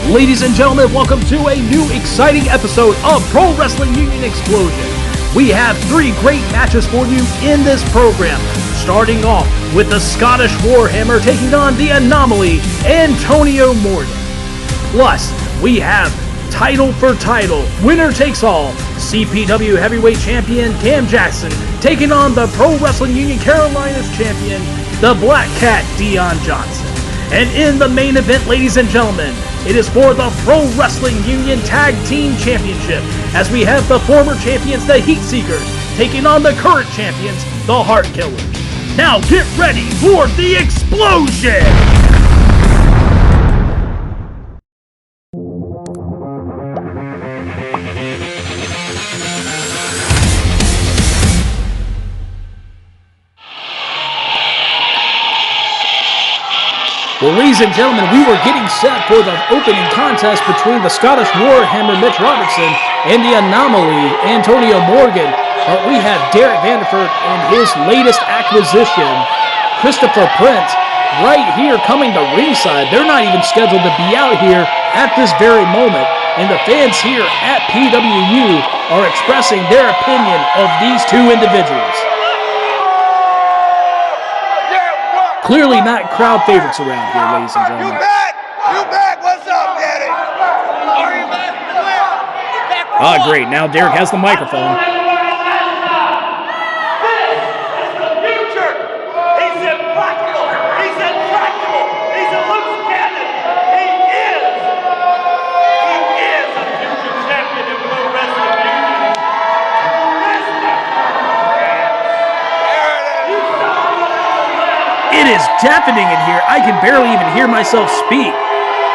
Ladies and gentlemen, welcome to a new exciting episode of Pro Wrestling Union Explosion. We have 3 great matches for you in this program, starting off with the Scottish Warhammer taking on the Anomaly, Antonio Morgan. Plus, we have title for title, winner takes all, CPW Heavyweight Champion Cam Jackson taking on the Pro Wrestling Union Carolinas Champion, the Black Cat Dion Johnson. And in the main event, ladies and gentlemen, it is for the Pro Wrestling Union Tag Team Championship, as we have the former champions, the Heatseekers, taking on the current champions, the Heartkillers. Now get ready for the explosion! Well, ladies and gentlemen, we were getting set for the opening contest between the Scottish Warhammer, Mitch Robertson, and the Anomaly, Antonio Morgan. But we have Derrick Vanderford and his latest acquisition, Christopher Prince, right here coming to ringside. They're not even scheduled to be out here at this very moment. And the fans here at PWU are expressing their opinion of these two individuals. Clearly not crowd favorites around here, ladies and gentlemen. You back! You back! What's up, Daddy? Are you back? Ah, great. Now Derrick has the microphone. This is the future! He's impractical! He's intractable! He's a loose cannon! He is a future champion in Pro Wrestling Union! It is deafening in here. I can barely even hear myself speak.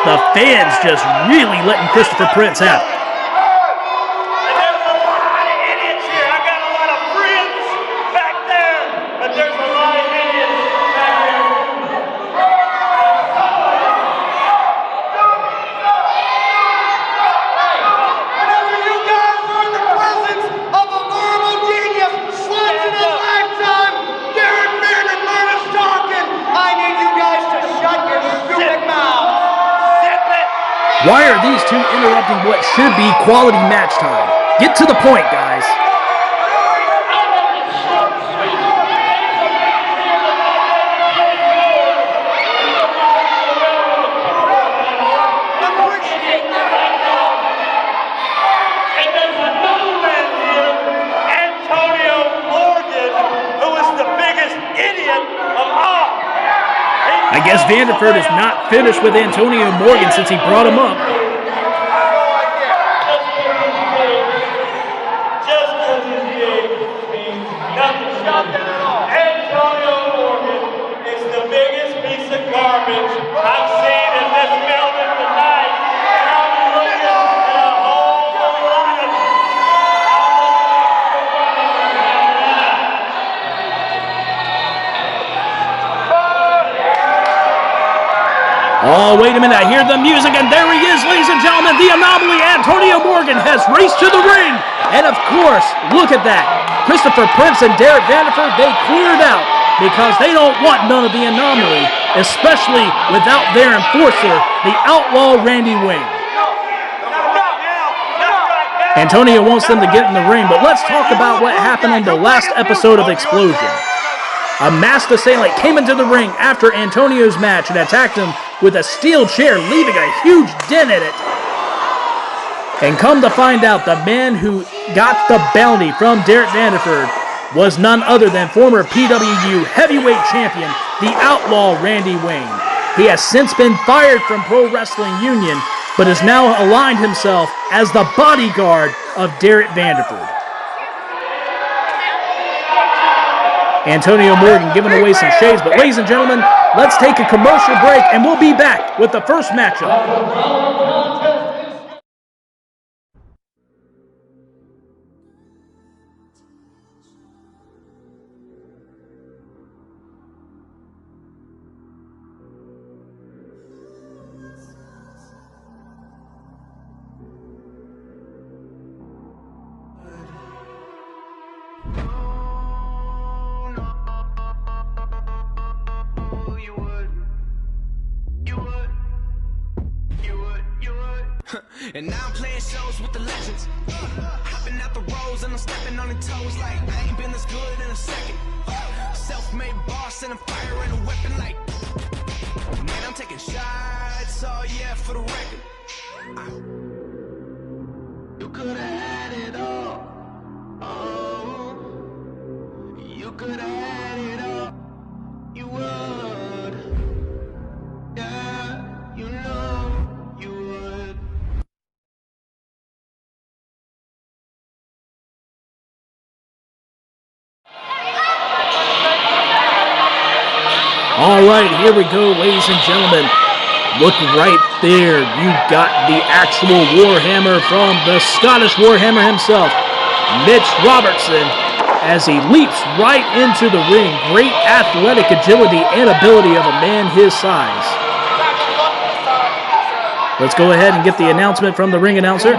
The fans just really letting Christopher Prince out. And there's a lot of idiots here. I got a lot of friends back there, but there's a lot of idiots back there. Whenever you guys are in the presence of a normal genius, once in a lifetime, Derrick Vanderford is talking. I need you guys to shut your stupid mouth. Zip it. Why are these two interrupting what should be quality match time? Get to the point, guys. And there's another man here, Antonio Morgan, who is the biggest idiot of all. I guess Vanderford is not finished with Antonio Morgan since he brought him up. Just because he's big means nothing. Antonio Morgan is the biggest piece of garbage I've seen in this building tonight. And I'll be looking at a whole lot of Oh, wait a minute, I hear the music, and there he is, ladies and gentlemen, the Anomaly, Antonio Morgan, has raced to the ring. And of course, look at that. Christopher Prince and Derrick Vanderford, they cleared out because they don't want none of the Anomaly, especially without their enforcer, the outlaw Randy Wayne. Antonio wants them to get in the ring, but let's talk about what happened in the last episode of Explosion. A masked assailant came into the ring after Antonio's match and attacked him with a steel chair, leaving a huge dent in it. And come to find out, the man who got the bounty from Derrick Vanderford was none other than former PWU heavyweight champion, the outlaw Randy Wayne. He has since been fired from Pro Wrestling Union, but has now aligned himself as the bodyguard of Derrick Vanderford. Antonio Morgan giving away some shades, but ladies and gentlemen, let's take a commercial break and we'll be back with the first matchup. You would. And now I'm playing shows with the legends. Hopping out the roads and I'm stepping on the toes like I ain't been this good in a second. Self-made boss and I'm firing a weapon like man, I'm taking shots, oh yeah, for the record. You could've had it all. Oh, you could've had it all. You would. Yeah, you know you would. All right, here we go, ladies and gentlemen. Look right there. You've got the actual Warhammer from the Scottish Warhammer himself, Mitch Robertson, as he leaps right into the ring. Great athletic agility and ability of a man his size. Let's go ahead and get the announcement from the ring announcer.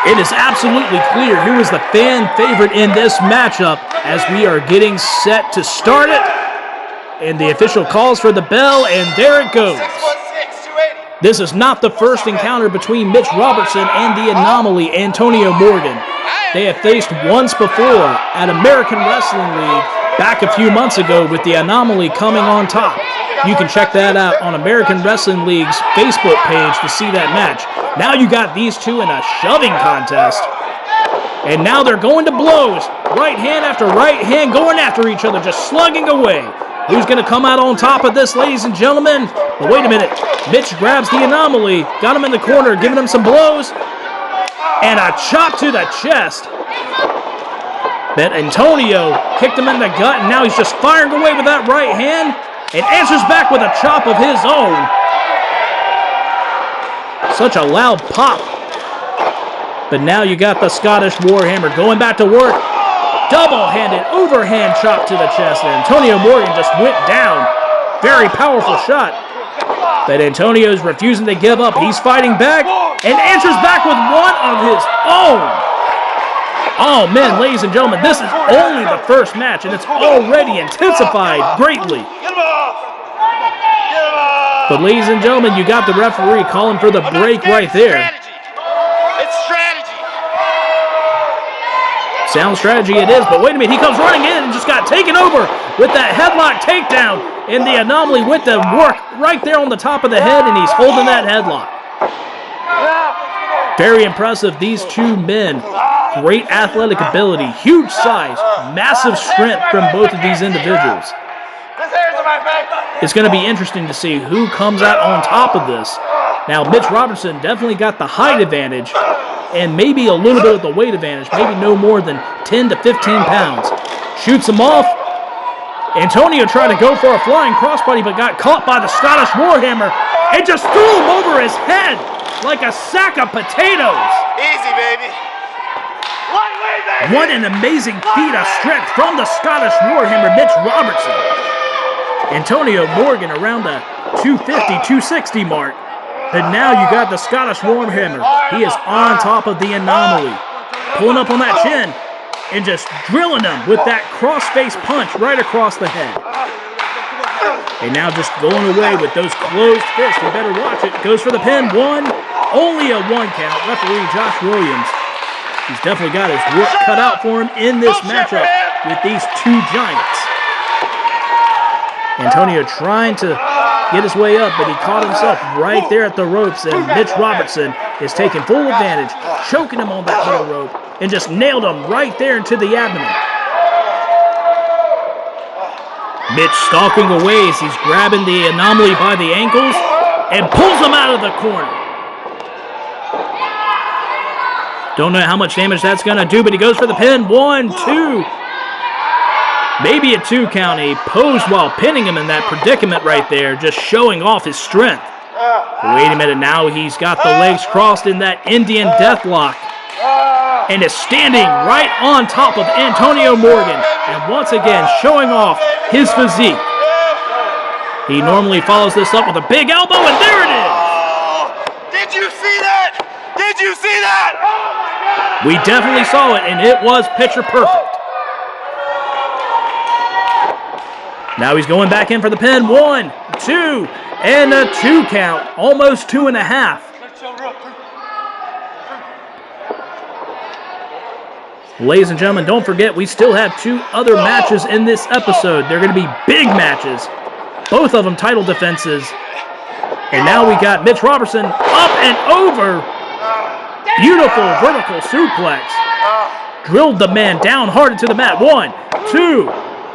It is absolutely clear who is the fan favorite in this matchup as we are getting set to start it. And the official calls for the bell, and there it goes. This is not the first encounter between Mitch Robertson and the Anomaly, Antonio Morgan. They have faced once before at American Wrestling League back a few months ago with the Anomaly coming on top. You can check that out on American Wrestling League's Facebook page to see that match. Now you got these two in a shoving contest. And now they're going to blows. Right hand after right hand going after each other, just slugging away. Who's going to come out on top of this, ladies and gentlemen? But wait a minute. Mitch grabs the Anomaly, got him in the corner, giving him some blows. And a chop to the chest. But Antonio kicked him in the gut, and now he's just firing away with that right hand. And answers back with a chop of his own. Such a loud pop. But now you got the Scottish Warhammer going back to work. Double-handed overhand chop to the chest. And Antonio Morgan just went down. Very powerful shot. But Antonio's refusing to give up. He's fighting back and answers back with one of his own. Oh, man, ladies and gentlemen, this is only the first match, and it's already intensified greatly. But, ladies and gentlemen, you got the referee calling for the break right there. It's strategy. Sound strategy it is, but wait a minute, he comes running in and just got taken over with that headlock takedown. And the Anomaly went to work right there on the top of the head, and he's holding that headlock. Very impressive, these two men. Great athletic ability, huge size, massive strength from both of these individuals. It's going to be interesting to see who comes out on top of this. Now, Mitch Robertson definitely got the height advantage and maybe a little bit of the weight advantage, maybe no more than 10 to 15 pounds. Shoots him off. Antonio tried to go for a flying crossbody but got caught by the Scottish Warhammer and just threw him over his head like a sack of potatoes. Easy, baby. What an amazing feat of strength from the Scottish Warhammer, Mitch Robertson. Antonio Morgan around the 250, 260 mark. But now you got the Scottish Warhammer. He is on top of the Anomaly. Pulling up on that chin and just drilling him with that cross-face punch right across the head. And now just going away with those closed fists. You better watch it. Goes for the pin. One. Only a one count. Referee Josh Williams. He's definitely got his work cut out for him in this matchup with these two giants. Antonio trying to get his way up, but he caught himself right there at the ropes, and Mitch Robertson is taking full advantage, choking him on that middle rope, and just nailed him right there into the abdomen. Mitch stalking away as he's grabbing the Anomaly by the ankles and pulls him out of the corner. Don't know how much damage that's going to do, but he goes for the pin. 1, 2. Maybe a 2 count. He posed while pinning him in that predicament right there, just showing off his strength. Wait a minute, now he's got the legs crossed in that Indian deathlock. And is standing right on top of Antonio Morgan. And once again, showing off his physique. He normally follows this up with a big elbow, and there it is! Did you see that? Did you see that? We definitely saw it, and it was picture perfect. Now he's going back in for the pin. 1, 2, and a 2 count. Almost 2.5. Ladies and gentlemen, don't forget, we still have 2 other matches in this episode. They're going to be big matches. Both of them title defenses. And now we got Mitch Robertson up and over. Beautiful vertical suplex. Drilled the man down hard into the mat. 1, 2,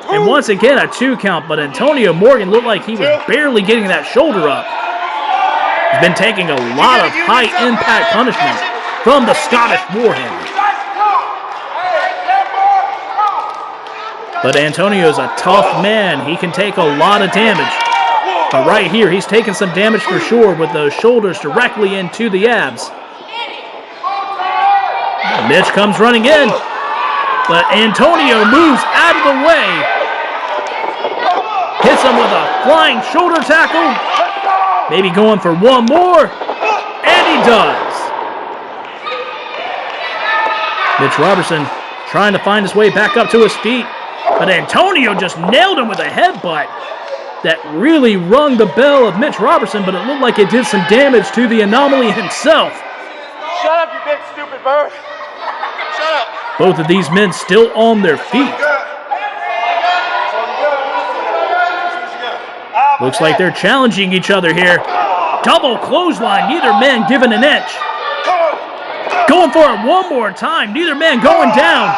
and once again a 2 count. But Antonio Morgan looked like he was barely getting that shoulder up. He's been taking a lot of high-impact punishment from the Scottish Warhammer. But Antonio's a tough man. He can take a lot of damage. But right here, he's taking some damage for sure with those shoulders directly into the abs. Mitch comes running in. But Antonio moves out of the way. Hits him with a flying shoulder tackle. Maybe going for one more. And he does. Mitch Robertson trying to find his way back up to his feet. But Antonio just nailed him with a headbutt that really rung the bell of Mitch Robertson, but it looked like it did some damage to the Anomaly himself. Shut up, you big stupid bird. Shut up. Both of these men still on their feet. Looks like they're challenging each other here. Double clothesline, neither man giving an inch. Going for it one more time, neither man going down.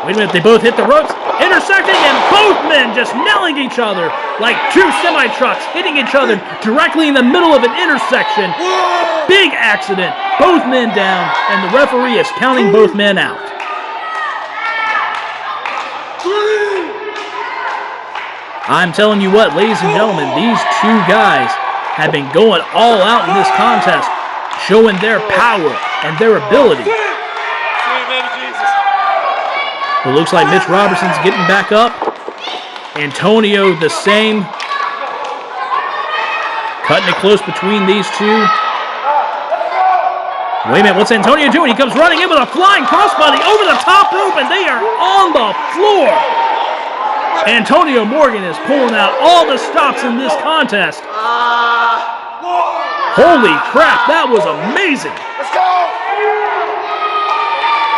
Wait a minute, they both hit the ropes, intersecting, and both men just nailing each other like 2 semi-trucks hitting each other directly in the middle of an intersection. Big accident, both men down, and the referee is counting both men out. I'm telling you what, ladies and gentlemen, these 2 guys have been going all out in this contest, showing their power and their ability. It looks like Mitch Robertson's getting back up. Antonio the same. Cutting it close between these 2. Wait a minute, what's Antonio doing? He comes running in with a flying crossbody over the top rope, and they are on the floor. Antonio Morgan is pulling out all the stops in this contest. Holy crap, that was amazing. Let's go.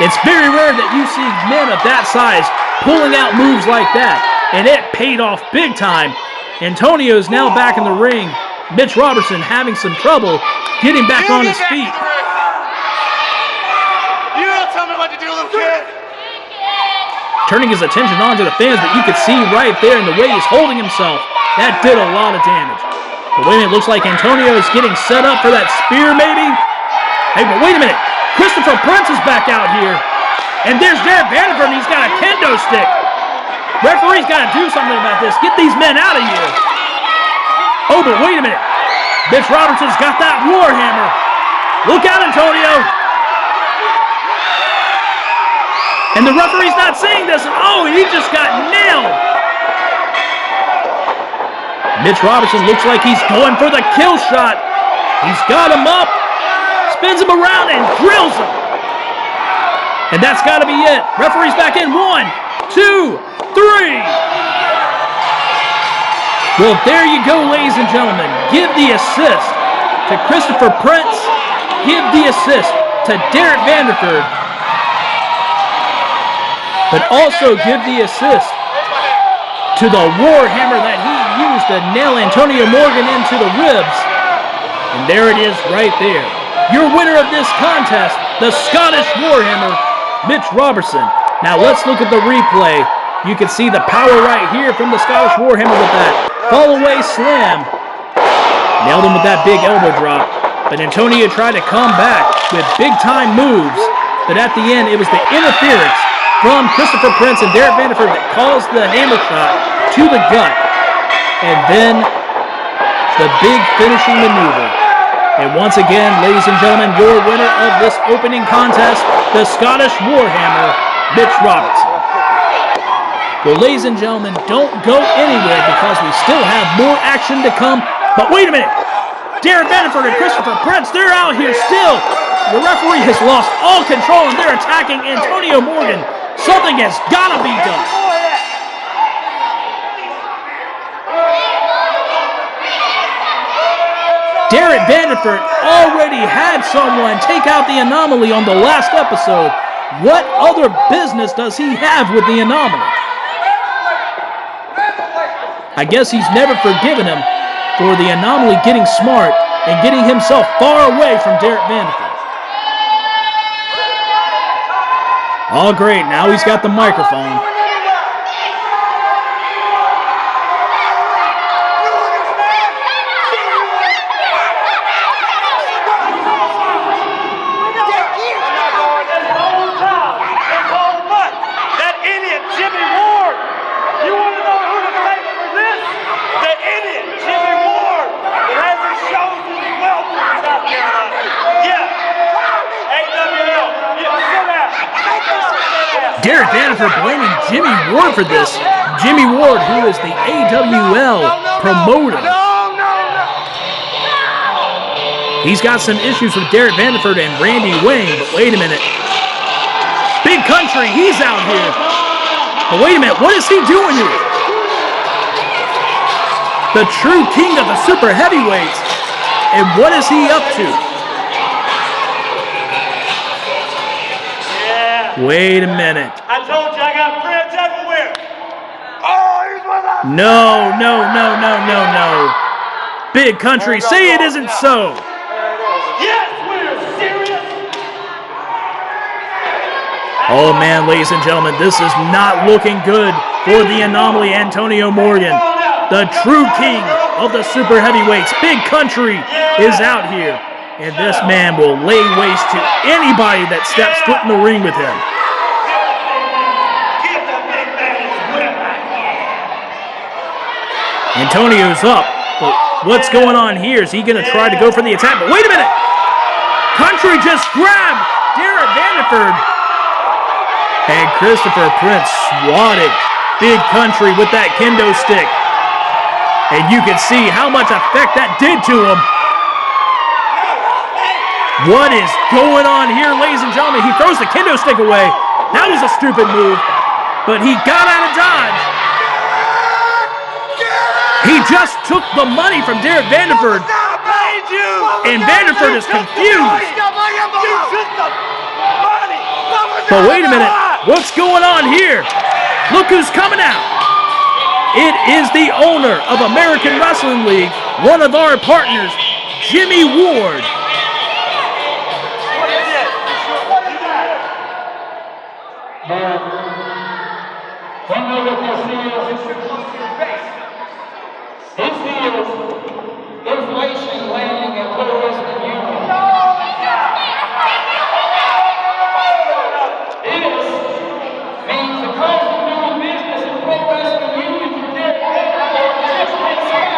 It's very rare that you see men of that size pulling out moves like that, and it paid off big time. Antonio's now back in the ring. Mitch Robertson having some trouble getting back on his feet. You don't tell me what to do, little kid. Turning his attention onto the fans, but you could see right there in the way he's holding himself, that did a lot of damage. But wait a minute, it looks like Antonio is getting set up for that spear maybe. Hey, but wait a minute. Christopher Prince is back out here. And there's Derrick Vanderford, and he's got a kendo stick. Referee's got to do something about this. Get these men out of here. Oh, but wait a minute. Mitch Robertson's got that Warhammer. Look out, Antonio. And the referee's not seeing this. Oh, he just got nailed. Mitch Robertson looks like he's going for the kill shot. He's got him up. Spins him around and drills him. And that's got to be it. Referee's back in. 1, 2, 3. Well, there you go, ladies and gentlemen. Give the assist to Christopher Prince. Give the assist to Derrick Vanderford. But also give the assist to the Warhammer that he used to nail Antonio Morgan into the ribs. And there it is right there. Your winner of this contest, the Scottish Warhammer, Mitch Robertson. Now let's look at the replay. You can see the power right here from the Scottish Warhammer with that fall-away slam. Nailed him with that big elbow drop. But Antonio tried to come back with big-time moves. But at the end, it was the interference from Christopher Prince and Derrick Vanderford that caused the hammer shot to the gut. And then the big finishing maneuver. And once again, ladies and gentlemen, your winner of this opening contest, the Scottish Warhammer, Mitch Robertson. Well, ladies and gentlemen, don't go anywhere because we still have more action to come. But wait a minute. Derrick Vanderford and Christopher Prince, they're out here still. The referee has lost all control and they're attacking Antonio Morgan. Something has got to be done. Derrick Vanderford already had someone take out the Anomaly on the last episode. What other business does he have with the Anomaly? I guess he's never forgiven him for the Anomaly getting smart and getting himself far away from Derrick Vanderford. Oh, great. Now he's got the microphone. Derrick Vanderford blaming Jimmy Ward for this. Jimmy Ward, who is the AWL promoter. He's got some issues with Derrick Vanderford and Randy Wayne, but wait a minute. Big Country, he's out here. But wait a minute, what is he doing here? The true king of the super heavyweights. And what is he up to? Wait a minute. I told you I got friends everywhere. Oh, he's with us. No. Big Country, say it isn't so. Yes, we're serious. Oh man, ladies and gentlemen, this is not looking good for the Anomaly, Antonio Morgan. The true king of the super heavyweights, Big Country, is out here. And this man will lay waste to anybody that steps foot in the ring with him. Antonio's up, but what's going on here? Is he going to try to go for the attack? But wait a minute! Country just grabbed Derrick Vanderford. And Christopher Prince swatted Big Country with that kendo stick. And you can see how much effect that did to him. What is going on here, ladies and gentlemen? He throws the kendo stick away. That was a stupid move, but he got out of dodge. He just took the money from Derrick Vanderford, and Vanderford is confused. But wait a minute, what's going on here? Look who's coming out. It is the owner of American Wrestling League, one of our partners, Jimmy Ward. Inflation landing at Pro Wrestling Union. This means the cost of doing business in Pro Wrestling Union for Derrick Vanderford just went sky.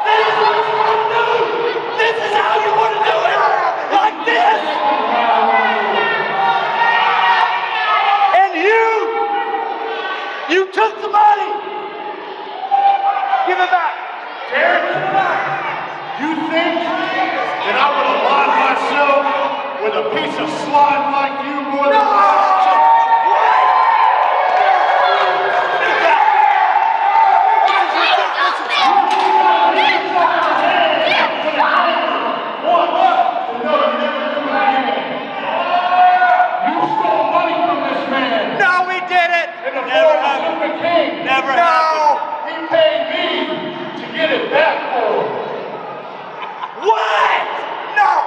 This is what you want to do. This is how you want to do it. Like this. And you took the money. Give it back. Derrick, you think that I would align myself with a piece of slime like you more than You stole money from this man. No, we did it. Never happened. Never happened. He paid me to get it back for him. What? No!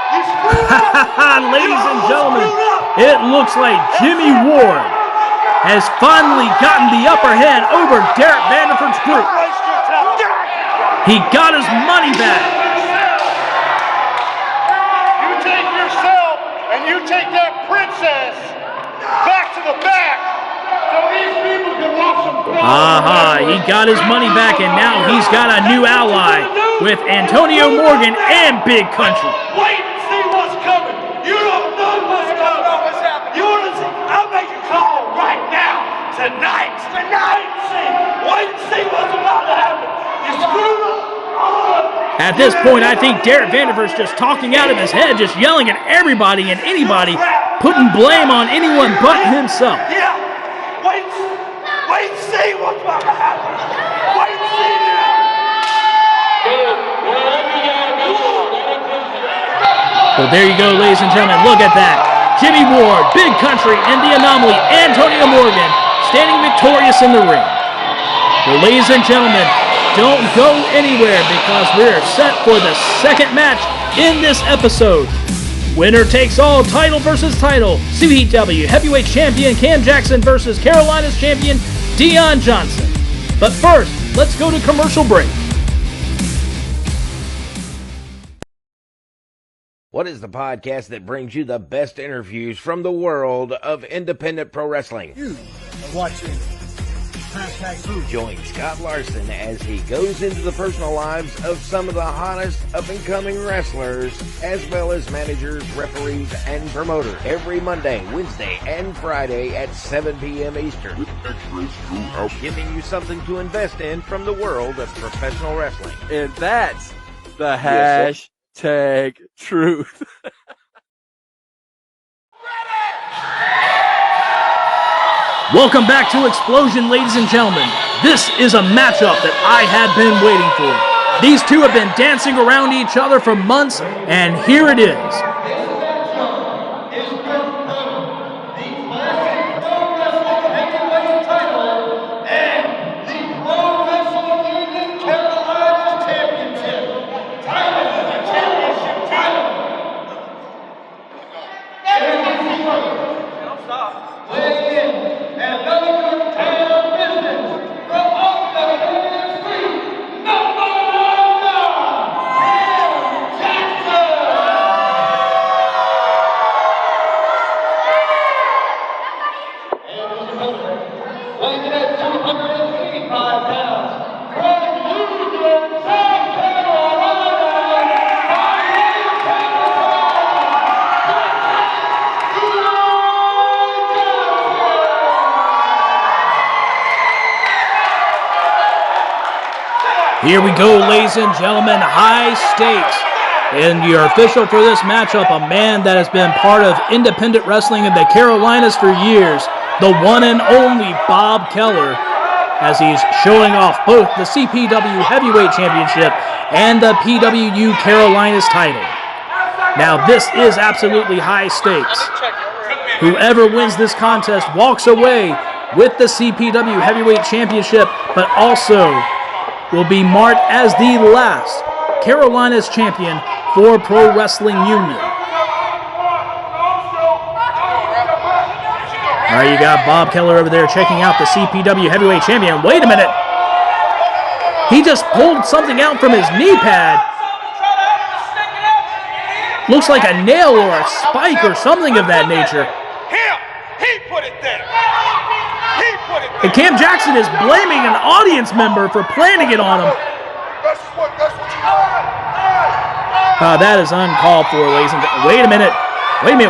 You screwed up! Ladies and gentlemen, it looks like Jimmy Ward has finally gotten the upper hand over Derrick Vanderford's group. He got his money back. You take yourself and you take that princess back to the back to Aha, he got his money back, and now he's got a new ally with Antonio Morgan and Big Country. Wait and see what's coming. You don't know what's coming. You want to see? I'll make a call right now, tonight. Wait and see what's about to happen. You screwed up. At this point, I think Derrick Vanderford's just talking out of his head, just yelling at everybody and anybody, putting blame on anyone but himself. Yeah. Wait and see what's about to happen. Wait and see now. Well, there you go, ladies and gentlemen. Look at that. Jimmy Ward, Big Country, and the Anomaly, Antonio Morgan, standing victorious in the ring. Well, ladies and gentlemen, don't go anywhere because we're set for the second match in this episode. Winner takes all, title versus title. CPW Heavyweight Champion Cam Jackson versus Carolina's Champion Dion Johnson. But first, let's go to commercial break. What is the podcast that brings you the best interviews from the world of independent pro wrestling? You are watching #Food. Join Scott Larson as he goes into the personal lives of some of the hottest up-and-coming wrestlers, as well as managers, referees, and promoters. Every Monday, Wednesday, and Friday at 7 p.m. Eastern. Giving you something to invest in from the world of professional wrestling. And that's the hashtag truth. Welcome back to Explosion, ladies and gentlemen. This is a matchup that I have been waiting for. These two have been dancing around each other for months, and here it is. Here we go, ladies and gentlemen, high stakes. And your official for this matchup, a man that has been part of independent wrestling in the Carolinas for years, the one and only Bob Keller, as he's showing off both the CPW Heavyweight Championship and the PWU Carolinas title. Now, this is absolutely high stakes. Whoever wins this contest walks away with the CPW Heavyweight Championship, but also will be marked as the last Carolinas champion for Pro Wrestling Union. All right, you got Bob Keller over there checking out the CPW Heavyweight Champion. Wait a minute. He just pulled something out from his knee pad. Looks like a nail or a spike or something of that nature. He put it there. And Cam Jackson is blaming an audience member for planting it on him. That is uncalled for, ladies and gentlemen. Wait a minute.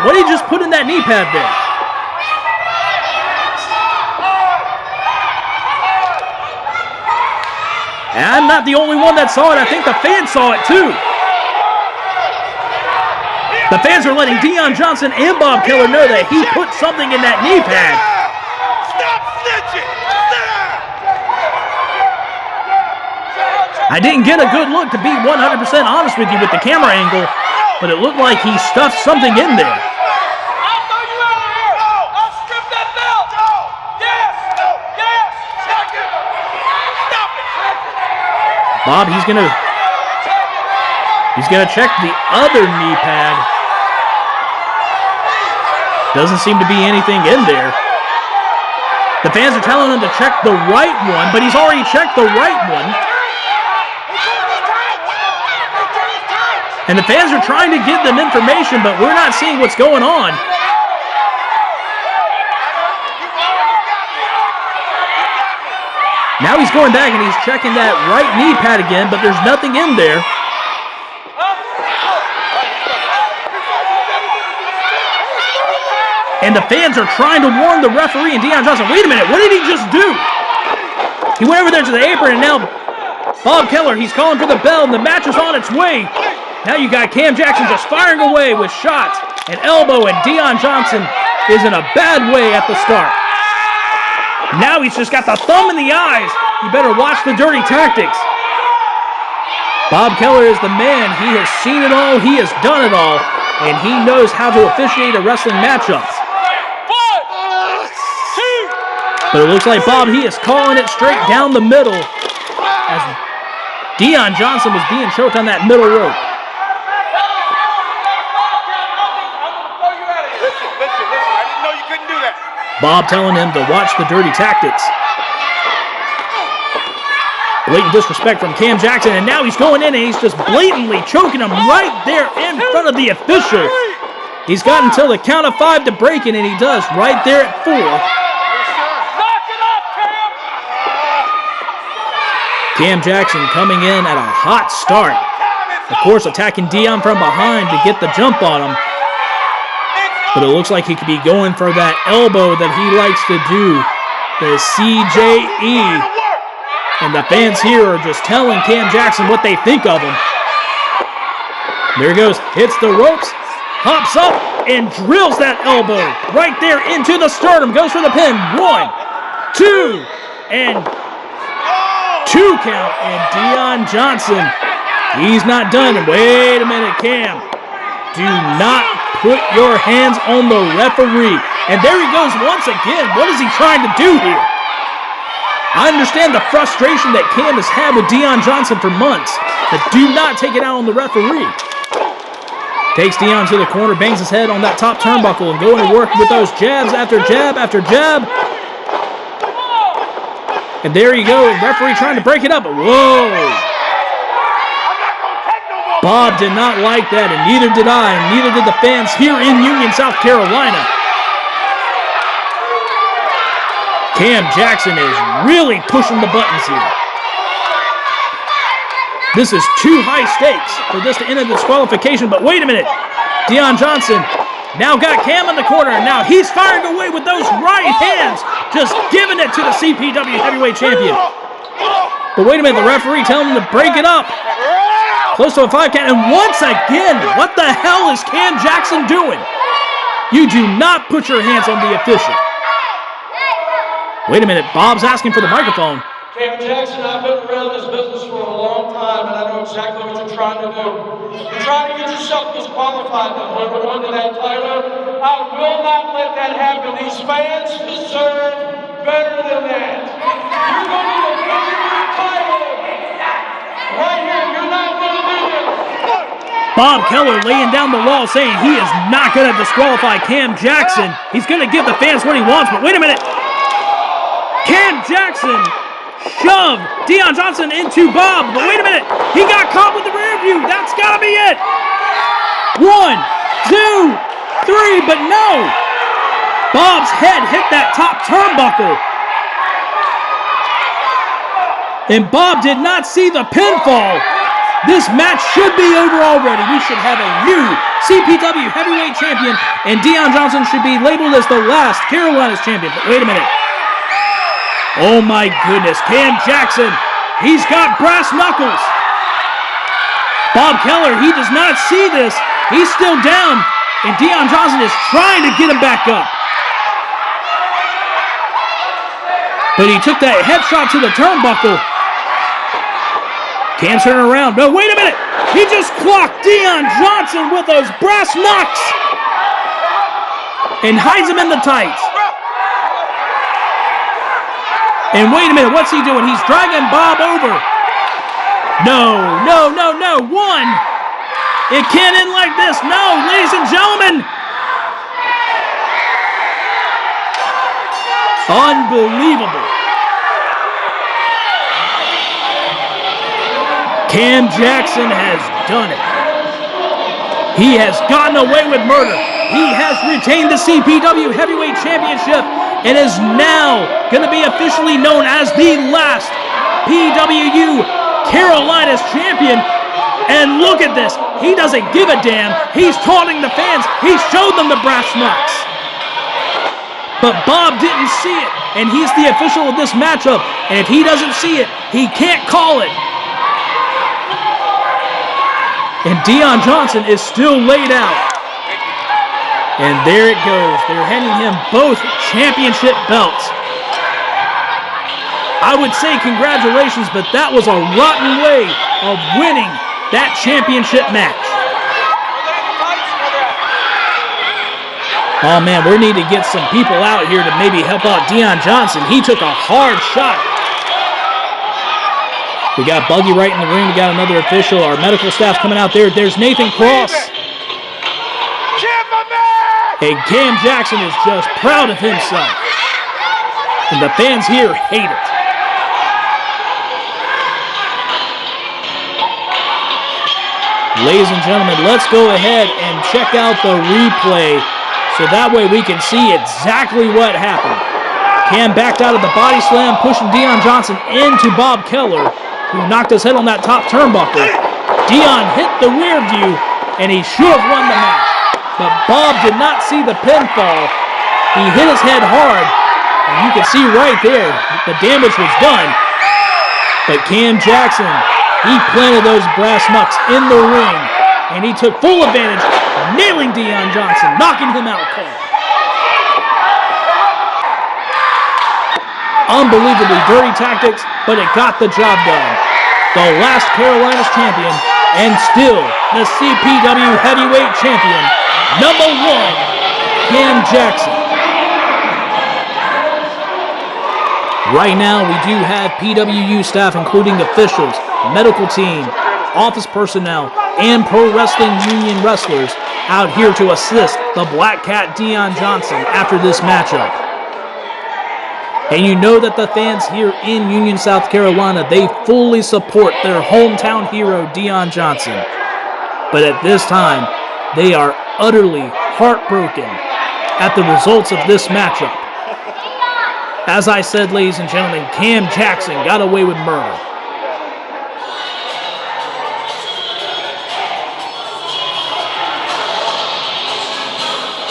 What did he just put in that knee pad there? And I'm not the only one that saw it. I think the fans saw it too. The fans are letting Dion Johnson and Bob Keller know that he put something in that knee pad. Stop snitching! I didn't get a good look, to be 100% honest with you, with the camera angle, but it looked like he stuffed something in there. I'll throw you out of here! I'll strip that belt! Yes! Check it! Stop it! Bob, he's gonna check the other knee pad. Doesn't seem to be anything in there. The fans are telling him to check the right one, but he's already checked the right one. And the fans are trying to give them information, but we're not seeing what's going on. Now he's going back and he's checking that right knee pad again, but there's nothing in there. And the fans are trying to warn the referee and Deon Johnson. Wait a minute, what did he just do? He went over there to the apron, and now Bob Keller, he's calling for the bell, and the match is on its way. Now you got Cam Jackson just firing away with shots and elbow, and Deon Johnson is in a bad way at the start. Now he's just got the thumb in the eyes. You better watch the dirty tactics. Bob Keller is the man. He has seen it all. He has done it all. And he knows how to officiate a wrestling matchup. But it looks like Bob, he is calling it straight down the middle as Deon Johnson was being choked on that middle rope. Listen, I didn't know you couldn't do that. Bob telling him to watch the dirty tactics. Blatant disrespect from Cam Jackson, and now he's going in and he's just blatantly choking him right there in front of the official. He's got until the count of 5 to break it, and he does right there at 4. Cam Jackson coming in at a hot start. Of course, attacking Dion from behind to get the jump on him. But it looks like he could be going for that elbow that he likes to do, the CJE. And the fans here are just telling Cam Jackson what they think of him. There he goes, hits the ropes, hops up, and drills that elbow right there into the sternum. Goes for the pin. 1, 2, and 2 count. And Deon Johnson, he's not done. Wait a minute, Cam. Do not put your hands on the referee. And there he goes once again. What is he trying to do here? I understand the frustration that Cam has had with Deon Johnson for months, but do not take it out on the referee. Takes Deon to the corner, bangs his head on that top turnbuckle, and going to work with those jabs after jab after jab. And there you go, referee trying to break it up. Whoa! Bob did not like that, and neither did I, and neither did the fans here in Union, South Carolina. Cam Jackson is really pushing the buttons here. This is too high stakes for this to end in disqualification, but wait a minute. Deon Johnson now got Cam in the corner, and now he's firing away with those right hands, just giving it to the CPW Heavyweight Champion. But wait a minute, the referee telling him to break it up. Close to a 5 count, and once again, what the hell is Cam Jackson doing? You do not put your hands on the official. Wait a minute, Bob's asking for the microphone. Cam Jackson, I've been around this business for a long time, and I know exactly what you're trying to do. You're trying to get yourself disqualified and hold on to that title. I will not let that happen. These fans deserve better than that. You're going to get a bigger title. Right here, you're not going to do it. Bob Keller laying down the law saying he is not going to disqualify Cam Jackson. He's going to give the fans what he wants, but wait a minute. Cam Jackson shoved Deon Johnson into Bob, but wait a minute. He got caught with the rear view. That's got to be it. 1, 2, 3, but no. Bob's head hit that top turnbuckle. And Bob did not see the pinfall. This match should be over already. We should have a new CPW Heavyweight Champion, and Deon Johnson should be labeled as the last Carolina's champion. But wait a minute. Oh my goodness, Cam Jackson, he's got brass knuckles. Bob Keller, he does not see this. He's still down, and Deon Johnson is trying to get him back up. But he took that headshot to the turnbuckle. Cam's turning around. No, wait a minute. He just clocked Deon Johnson with those brass knucks and hides him in the tights. And wait a minute, what's he doing? He's dragging Bob over. No. 1. It can't end like this. No, ladies and gentlemen. Unbelievable. Cam Jackson has done it. He has gotten away with murder. He has retained the CPW Heavyweight Championship. and is now going to be officially known as the last PWU Carolinas champion. And look at this. He doesn't give a damn. He's taunting the fans. He showed them the brass knucks. But Bob didn't see it, and he's the official of this matchup. And if he doesn't see it, he can't call it. And Dion Johnson is still laid out. And there it goes. They're handing him both championship belts. I would say congratulations, but that was a rotten way of winning that championship match. Oh man, we need to get some people out here to maybe help out Dion Johnson. He took a hard shot. We got Buggy right in the ring. We got another official. Our medical staff's coming out there. There's Nathan Cross. And Cam Jackson is just proud of himself. And the fans here hate it. Ladies and gentlemen, let's go ahead and check out the replay so that way we can see exactly what happened. Cam backed out of the body slam, pushing Dion Johnson into Bob Keller, who knocked his head on that top turnbuckle. Dion hit the rear view, and he should have won the match. But Bob did not see the pinfall. He hit his head hard, and you can see right there the damage was done. But Cam Jackson, he planted those brass knucks in the ring, and he took full advantage, nailing Dion Johnson, knocking him out cold. Unbelievably dirty tactics, but it got the job done. The last Carolinas champion, and still the CPW heavyweight champion, number 1, Cam Jackson. Right now, we do have PWU staff, including officials, medical team, office personnel, and pro wrestling union wrestlers out here to assist the Black Cat Dion Johnson after this matchup. And you know that the fans here in Union, South Carolina, they fully support their hometown hero, Dion Johnson. But at this time, they are utterly heartbroken at the results of this matchup. As I said, ladies and gentlemen, Cam Jackson got away with murder.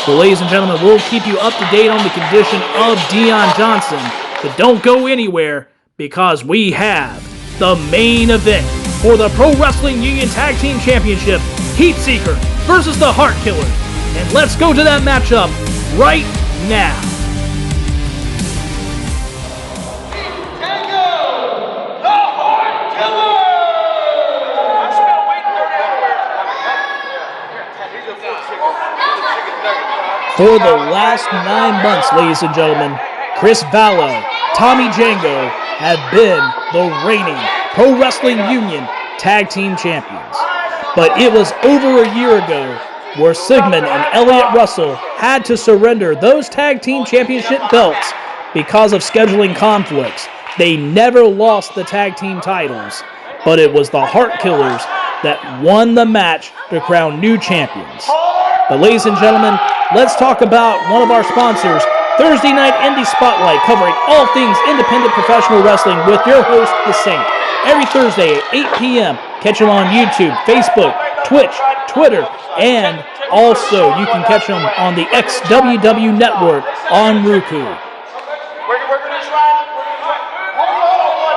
Well, ladies and gentlemen, we'll keep you up to date on the condition of Dion Johnson, but don't go anywhere because we have the main event for the Pro Wrestling Union Tag Team Championship, Heatseekers versus the Heartkillers. And let's go to that matchup right now. For the last 9 months, ladies and gentlemen, Chris Vallow, Tommy Django have been the reigning Pro Wrestling Union Tag Team Champions. But it was over a year ago where Sigmund and Elliott Russell had to surrender those Tag Team Championship belts because of scheduling conflicts. They never lost the Tag Team titles, but it was the Heartkillers that won the match to crown new champions. But ladies and gentlemen, let's talk about one of our sponsors, Thursday Night Indie Spotlight, covering all things independent professional wrestling with your host, The Saint. Every Thursday at 8 p.m. Catch them on YouTube, Facebook, Twitch, Twitter, and also you can catch them on the XWW Network on Roku.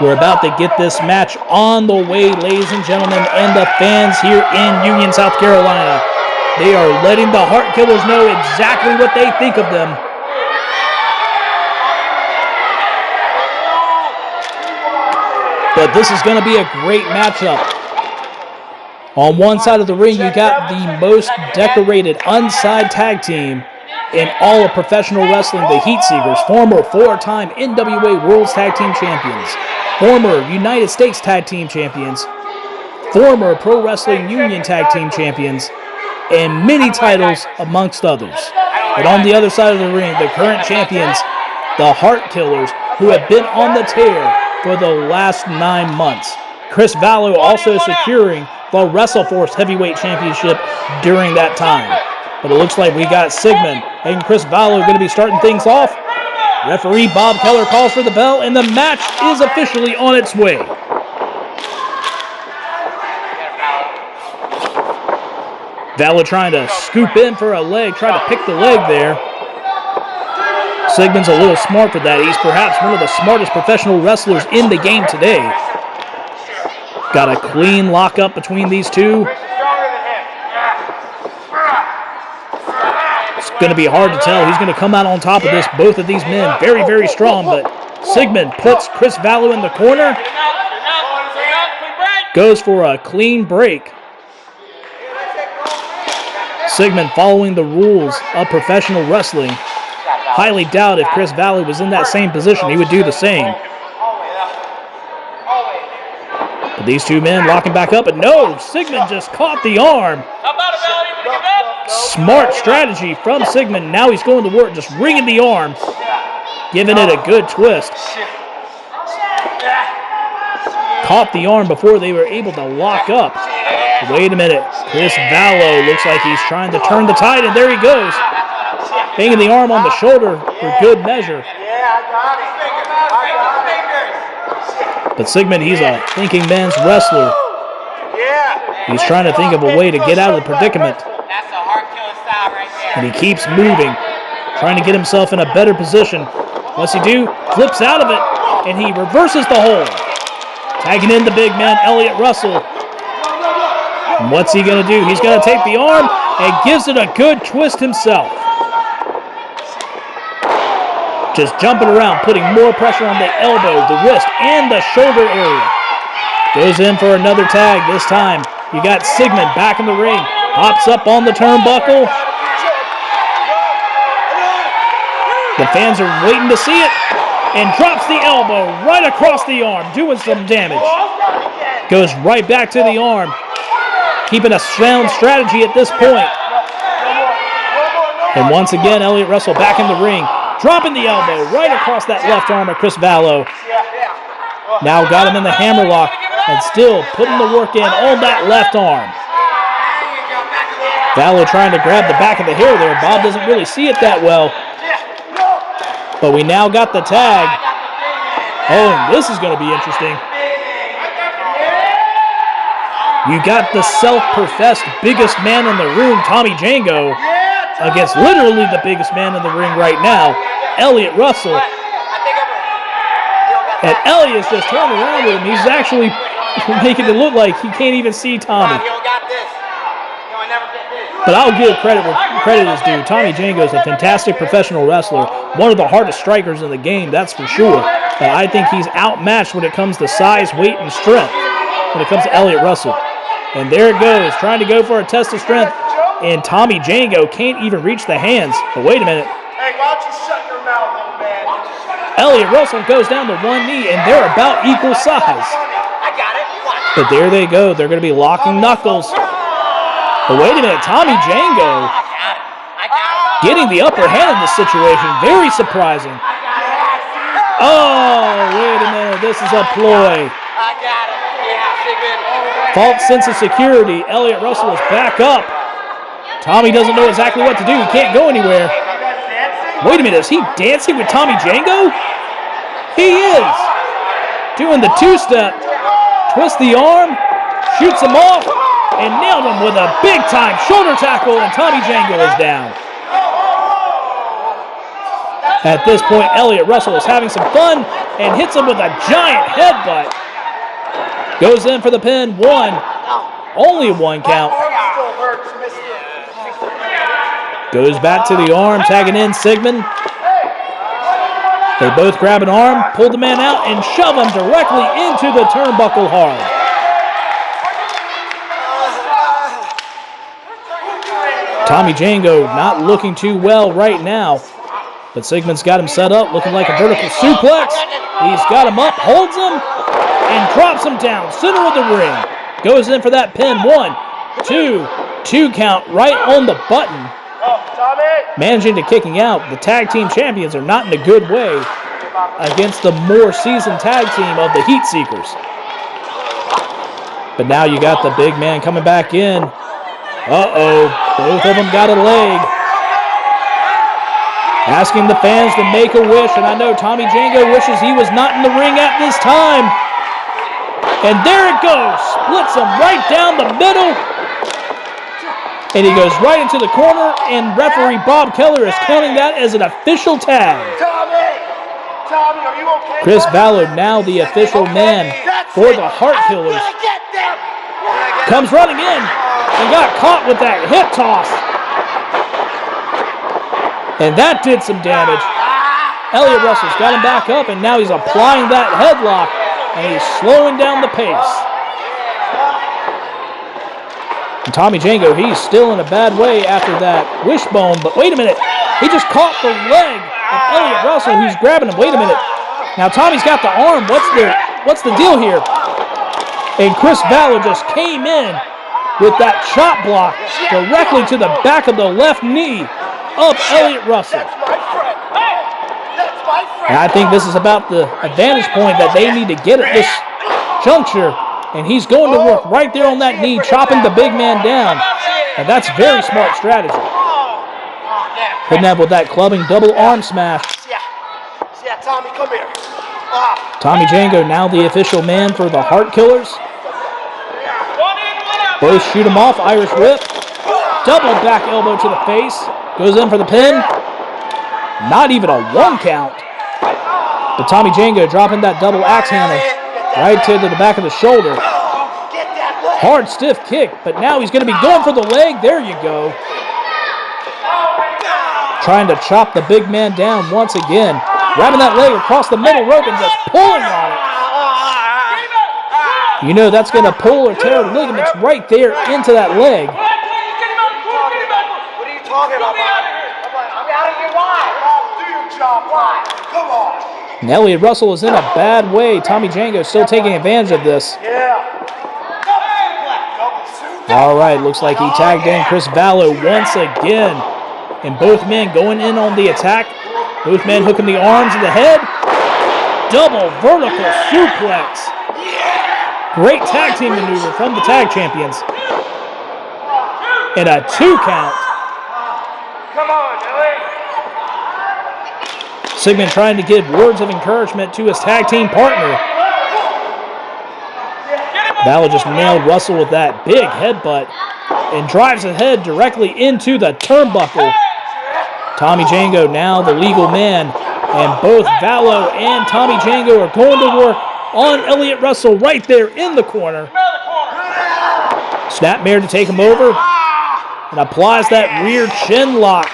We're about to get this match on the way, ladies and gentlemen, and the fans here in Union, South Carolina. They are letting the Heartkillers know exactly what they think of them. But this is going to be a great matchup. On one side of the ring, you got the most decorated unside tag team in all of professional wrestling, the Heatseekers, former 4-time NWA World's Tag Team Champions, former United States Tag Team Champions, former Pro Wrestling Union Tag Team Champions, and many titles amongst others. But on the other side of the ring, the current champions, the Heartkillers, who have been on the tear for the last 9 months. Chris Vallow also securing the WrestleForce Heavyweight Championship during that time. But it looks like we got Sigmund and Chris Vallow going to be starting things off. Referee Bob Keller calls for the bell, and the match is officially on its way. Valor trying to scoop in for a leg, try to pick the leg there. Sigmund's a little smart for that. He's perhaps one of the smartest professional wrestlers in the game today. Got a clean lockup between these two. It's going to be hard to tell. He's going to come out on top of this. Both of these men very, very strong, but Sigmund puts Chris Vallow in the corner. Goes for a clean break. Sigmund following the rules of professional wrestling. Highly doubt if Chris Vallow was in that same position, he would do the same. But these two men locking back up, and no, Sigmund just caught the arm. Smart strategy from Sigmund. Now he's going to work, just ringing the arm, giving it a good twist. Caught the arm before they were able to lock up. Wait a minute. Chris Vallow looks like he's trying to turn the tide, and there he goes. Banging the arm on the shoulder for good measure. But Sigmund, he's a thinking man's wrestler. He's trying to think of a way to get out of the predicament. And he keeps moving, trying to get himself in a better position. What's he do? Flips out of it, and he reverses the hold. Tagging in the big man, Elliott Russell. And what's he going to do? He's going to take the arm and gives it a good twist himself. Just jumping around, putting more pressure on the elbow, the wrist, and the shoulder area. Goes in for another tag. This time, you got Sigmund back in the ring. Hops up on the turnbuckle. The fans are waiting to see it. And drops the elbow right across the arm, doing some damage. Goes right back to the arm. Keeping a sound strategy at this point. And once again, Elliott Russell back in the ring. Dropping the elbow right across that left arm of Chris Vallow. Now got him in the hammerlock and still putting the work in on that left arm. Vallow trying to grab the back of the hair there. Bob doesn't really see it that well. But we now got the tag. Oh, this is going to be interesting. You got the self-professed biggest man in the room, Tommy Django, against literally the biggest man in the ring right now, Elliott Russell. And Elliott's just turned around with him. He's actually making it look like he can't even see Tommy. But I'll give credit where credit is due. Tommy Django is a fantastic professional wrestler, one of the hardest strikers in the game, that's for sure. But I think he's outmatched when it comes to size, weight, and strength when it comes to Elliott Russell. And there it goes, trying to go for a test of strength. And Tommy Django can't even reach the hands. But wait a minute. Hey, why don't you shut your mouth, old man? Elliott Russell goes down to one knee, and they're about equal size. I got it. But there they go. They're going to be locking knuckles. But wait a minute. Tommy Django getting the upper hand in this situation. Very surprising. Oh, wait a minute. This is a ploy. False sense of security. Elliott Russell is back up. Tommy doesn't know exactly what to do. He can't go anywhere. Wait a minute. Is he dancing with Tommy Django? He is. Doing the two-step. Twist the arm. Shoots him off. And nailed him with a big-time shoulder tackle. And Tommy Django is down. At this point, Elliott Russell is having some fun and hits him with a giant headbutt. Goes in for the pin. One. Only one count. Goes back to the arm, tagging in Sigmund. They both grab an arm, pull the man out, and shove him directly into the turnbuckle hard. Tommy Django not looking too well right now. But Sigmund's got him set up, looking like a vertical suplex. He's got him up, holds him, and drops him down, center of the ring. Goes in for that pin. 1, 2, 2 count right on the button. Managing to kicking out. The tag team champions are not in a good way against the more seasoned tag team of the Heatseekers. But now you got the big man coming back in. Uh-oh, both of them got a leg. Asking the fans to make a wish, and I know Tommy Django wishes he was not in the ring at this time. And there it goes, splits him right down the middle. And he goes right into the corner, and referee Bob Keller is counting that as an official tag. Tommy, are you okay? Chris Vallow, now the official man for the Heartkillers, comes running in and got caught with that hip toss. And that did some damage. Elliott Russell's got him back up, and now he's applying that headlock, and he's slowing down the pace. And Tommy Django, he's still in a bad way after that wishbone, but wait a minute. He just caught the leg of Elliott Russell, who's grabbing him. Wait a minute. Now Tommy's got the arm. What's the deal here? And Chris Vallow just came in with that chop block directly to the back of the left knee of Elliott Russell. And I think this is about the advantage point that they need to get at this juncture. And he's going to work right there on that knee, chopping the big man down. And that's very smart strategy. Hitting that with that clubbing double arm smash. Yeah, Tommy, come here. Tommy Django, now the official man for the Heartkillers. Both shoot him off, Irish whip. Double back elbow to the face. Goes in for the pin. Not even a 1 count. But Tommy Django dropping that double axe handle right to the back of the shoulder. Hard, stiff kick, but now he's going to be going for the leg. There you go. Trying to chop the big man down once again. Grabbing that leg across the middle rope and just pulling on it. You know that's going to pull or tear ligaments right there into that leg. What are you talking about? I'm out of here. Why? Do your job. Why? Come on. And Elliott Russell is in a bad way. Tommy Django still taking advantage of this. All right, looks like he tagged in Chris Vallow once again. And both men going in on the attack. Both men hooking the arms and the head. Double vertical suplex. Great tag team maneuver from the tag champions. And a 2 count. Come on, Elliott. Sigmund trying to give words of encouragement to his tag team partner. Vallow just nailed Russell with that big headbutt and drives his head directly into the turnbuckle. Tommy Django now the legal man, and both Vallow and Tommy Django are going to work on Elliott Russell right there in the corner. Snapmare to take him over and applies that rear chin lock.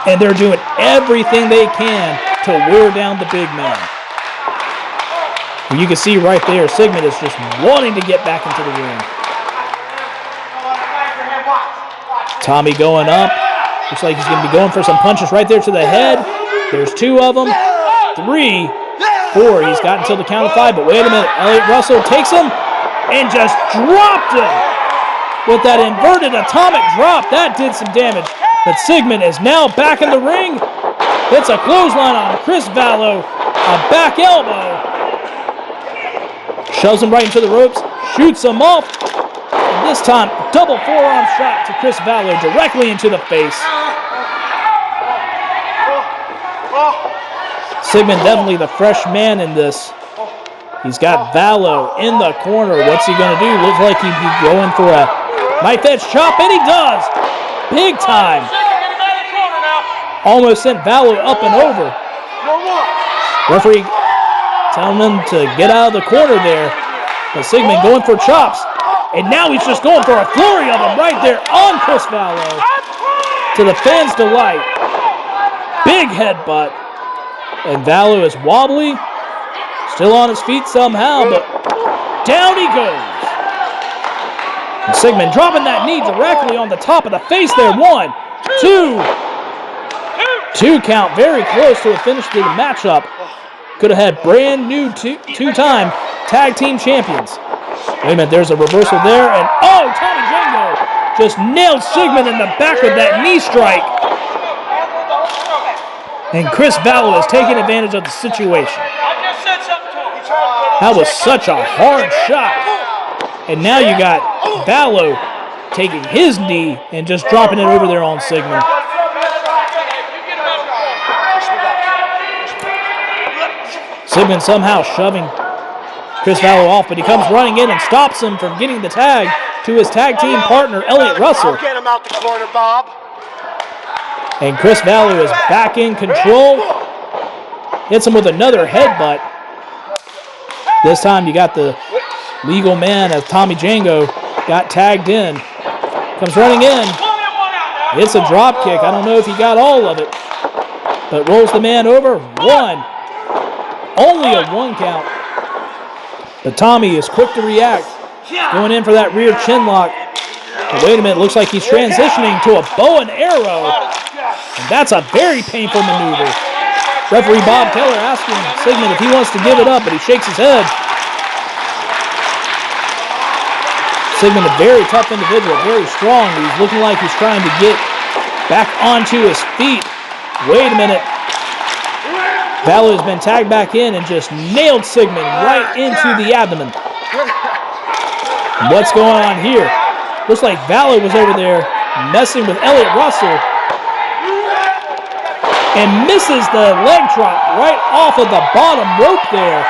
And they're doing everything they can to wear down the big man. And you can see right there, Sigmund is just wanting to get back into the ring. Tommy going up. Looks like he's going to be going for some punches right there to the head. There's 2 of them. 3, 4. He's got until the count of 5. But wait a minute. Elliott Russell takes him and just dropped him with that inverted atomic drop. That did some damage. But Sigmund is now back in the ring. Hits a clothesline on Chris Vallow. A back elbow. Shoves him right into the ropes. Shoots him off. And this time, double forearm shot to Chris Vallow directly into the face. Sigmund definitely the fresh man in this. He's got Vallow in the corner. What's he going to do? Looks like he'd be going for a knife edge chop, and he does. Big time. Almost sent Vallow up and over. Referee telling him to get out of the corner there. But Sigmund going for chops. And now he's just going for a flurry of them right there on Chris Vallow. To the fans' delight. Big headbutt. And Vallow is wobbly. Still on his feet somehow, but down he goes. And Sigmund dropping that knee directly on the top of the face there. 1, 2. 2 count, very close to a finish to the matchup. Could have had brand new two-time tag team champions. Wait a minute, there's a reversal there, and oh, Tommy Django just nailed Sigmund in the back with that knee strike. And Chris Vallow is taking advantage of the situation. That was such a hard shot. And now you got Vallow taking his knee and just dropping it over there on Sigmund. Sigmund somehow shoving Chris Vallow off, but he comes running in and stops him from getting the tag to his tag team partner, Elliott Russell. Get him out the corner, Bob. And Chris Vallow is back in control. Hits him with another headbutt. This time you got the legal man as Tommy Django got tagged in. Comes running in. It's a drop kick. I don't know if he got all of it, but rolls the man over. One. Only a 1 count. But Tommy is quick to react. Going in for that rear chin lock. But wait a minute, looks like he's transitioning to a bow and arrow. And that's a very painful maneuver. Referee Bob Keller asking Sigmund if he wants to give it up, but he shakes his head. Sigmund, a very tough individual, very strong. He's looking like he's trying to get back onto his feet. Wait a minute. Vallow has been tagged back in and just nailed Sigmund right into the abdomen. What's going on here? Looks like Vallow was over there messing with Elliott Russell and misses the leg drop right off of the bottom rope there.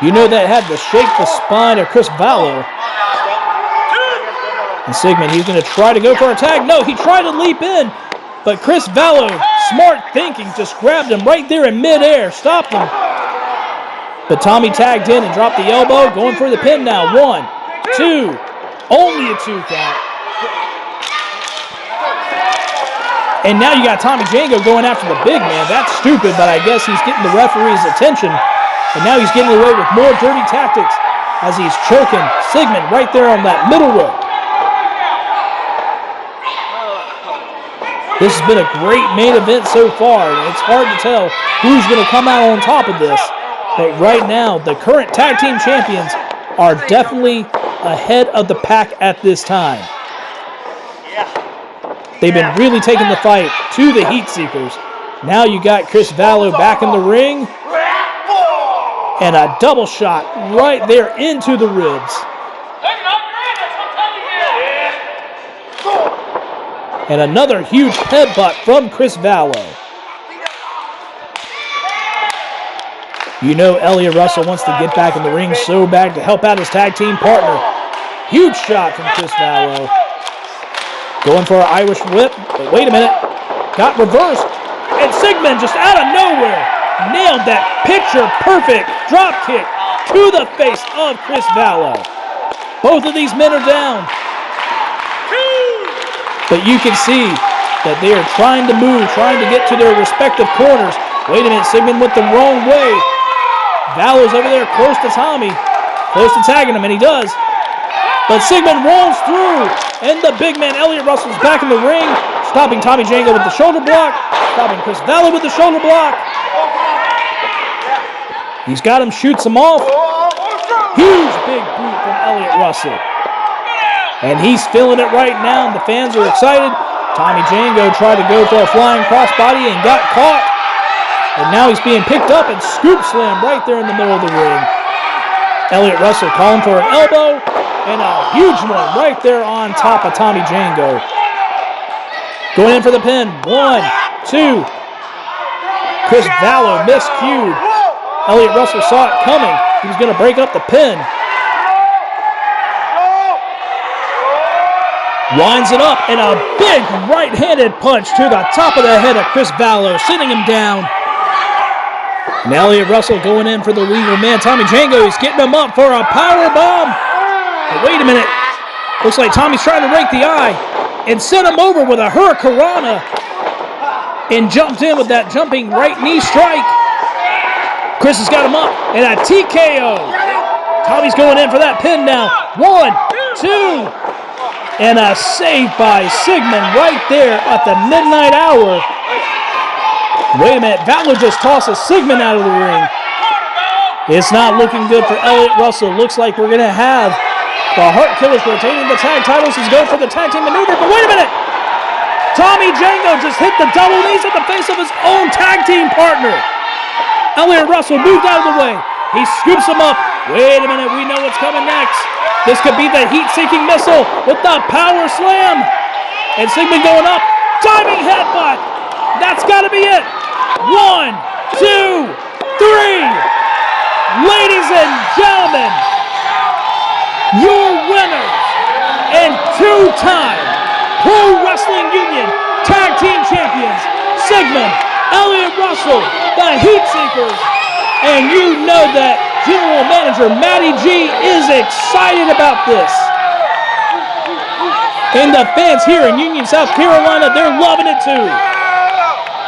You know that had to shake the spine of Chris Vallow. And Sigmund, he's going to try to go for a tag. No, he tried to leap in, but Chris Vallow, smart thinking, just grabbed him right there in midair, stopped him. But Tommy tagged in and dropped the elbow, going for the pin now. 1, 2, only a 2 count. And now you got Tommy Django going after the big man. That's stupid, but I guess he's getting the referee's attention. And now he's getting away with more dirty tactics as he's choking Sigmund right there on that middle rope. This has been a great main event so far, and it's hard to tell who's going to come out on top of this. But right now, the current tag team champions are definitely ahead of the pack at this time. They've been really taking the fight to the Heatseekers. Now you got Chris Vallow back in the ring. And a double shot right there into the ribs. And another huge headbutt from Chris Vallow. You know Elliott Russell wants to get back in the ring so bad to help out his tag team partner. Huge shot from Chris Vallow. Going for an Irish whip, but wait a minute. Got reversed. And Sigmund just out of nowhere nailed that picture-perfect drop kick to the face of Chris Vallow. Both of these men are down. But you can see that they are trying to move, trying to get to their respective corners. Wait a minute, Sigmund went the wrong way. Vallow's over there close to Tommy, close to tagging him, and he does. But Sigmund rolls through, and the big man Elliott Russell's back in the ring, stopping Tommy Django with the shoulder block, stopping Chris Vallow with the shoulder block. He's got him, shoots him off. Huge big boot from Elliott Russell. And he's feeling it right now, and the fans are excited. Tommy Django tried to go for a flying crossbody and got caught. And now he's being picked up and scoop slammed right there in the middle of the ring. Elliott Russell calling for an elbow, and a huge one right there on top of Tommy Django. Going in for the pin. 1, 2. Chris Vallow miscued. Elliott Russell saw it coming. He was going to break up the pin. Winds it up, and a big right-handed punch to the top of the head of Chris Vallow, sitting him down. And Elliott Russell going in for the legal man. Tommy Django is getting him up for a power bomb. But wait a minute. Looks like Tommy's trying to rake the eye and sent him over with a hurricanrana and jumped in with that jumping right knee strike. Chris has got him up, and a TKO. Tommy's going in for that pin now. 1, 2. And a save by Sigmund right there at the midnight hour. Wait a minute, Vallow just tosses Sigmund out of the ring. It's not looking good for Elliott Russell. Looks like we're going to have the Heartkillers retaining the tag titles as go for the tag team maneuver. But wait a minute, Tommy Django just hit the double knees at the face of his own tag team partner. Elliott Russell moved out of the way. He scoops him up. Wait a minute, we know what's coming next. This could be the heat-seeking missile with the power slam. And Sigmund going up. Diving headbutt. That's got to be it. 1, 2, 3. Ladies and gentlemen, your winners and two-time Pro Wrestling Union Tag Team Champions, Sigmund, Elliott Russell, the Heatseekers, and you know that General Manager Matty G is excited about this. And the fans here in Union, South Carolina, they're loving it too.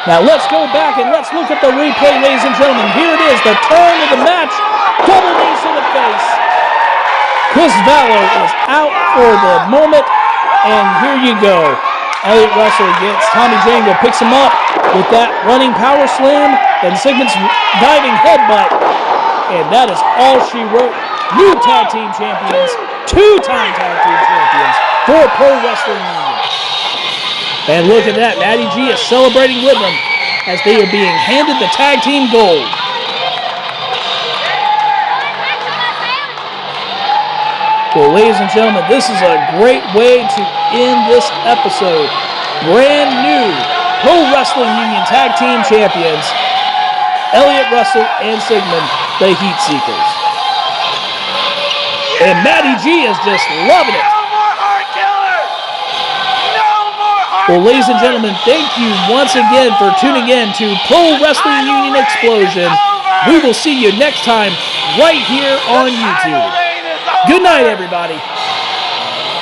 Now let's go back and let's look at the replay, ladies and gentlemen. Here it is, the turn of the match. Double knees to the face. Chris Vallow is out for the moment, and here you go. Elliott Russell gets Tommy Django, picks him up with that running power slam, and Sigmund's diving headbutt. And that is all she wrote. New tag team champions, two-time tag team champions for Pro Wrestling Union. And look at that, Matty G is celebrating with them as they are being handed the tag team gold. Well, ladies and gentlemen, this is a great way to end this episode. Brand new Pro Wrestling Union Tag Team Champions, Elliott Russell and Sigmund, the Heatseekers. And Matty G is just loving it. No more Heartkillers! No more Heartkillers! Well, ladies and gentlemen, thank you once again for tuning in to Pro Wrestling Union Explosion. We will see you next time right here on YouTube. Good night, everybody.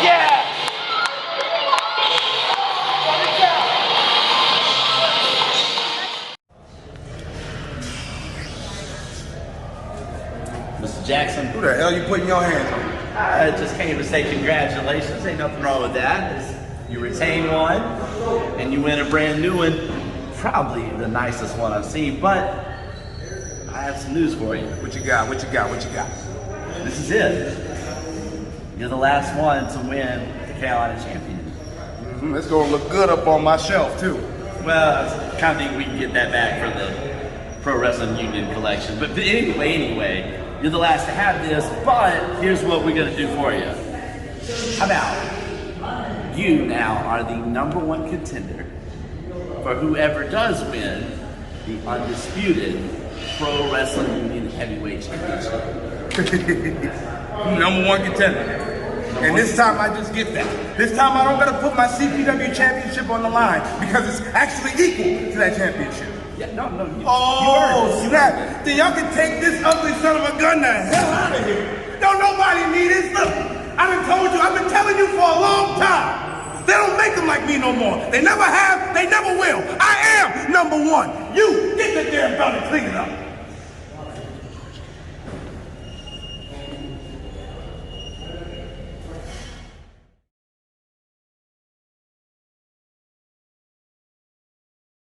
Yeah! Mr. Jackson, Who the hell you putting your hands on? I just came to say congratulations. Ain't nothing wrong with that. You retain one, and you win a brand new one. Probably the nicest one I've seen, but I have some news for you. What you got? What you got? What you got? This is it. You're the last one to win the Carolina Champion. It's gonna look good up on my shelf too. Well, I kind of think we can get that back for the Pro Wrestling Union collection. But anyway, you're the last to have this, but here's what we're gonna do for you. How about you now are the #1 contender for whoever does win the undisputed Pro Wrestling Union Heavyweight Championship. #1 contender. And this time I just get that. This time I don't gotta put my CPW championship on the line because it's actually equal to that championship. Yeah, no, Oh, snap. Then y'all can take this ugly son of a gun the hell out of here. Don't nobody need this. Look, I done told you, I've been telling you for a long time. They don't make them like me no more. They never have, they never will. I am #1. You, get the damn belt and clean it up.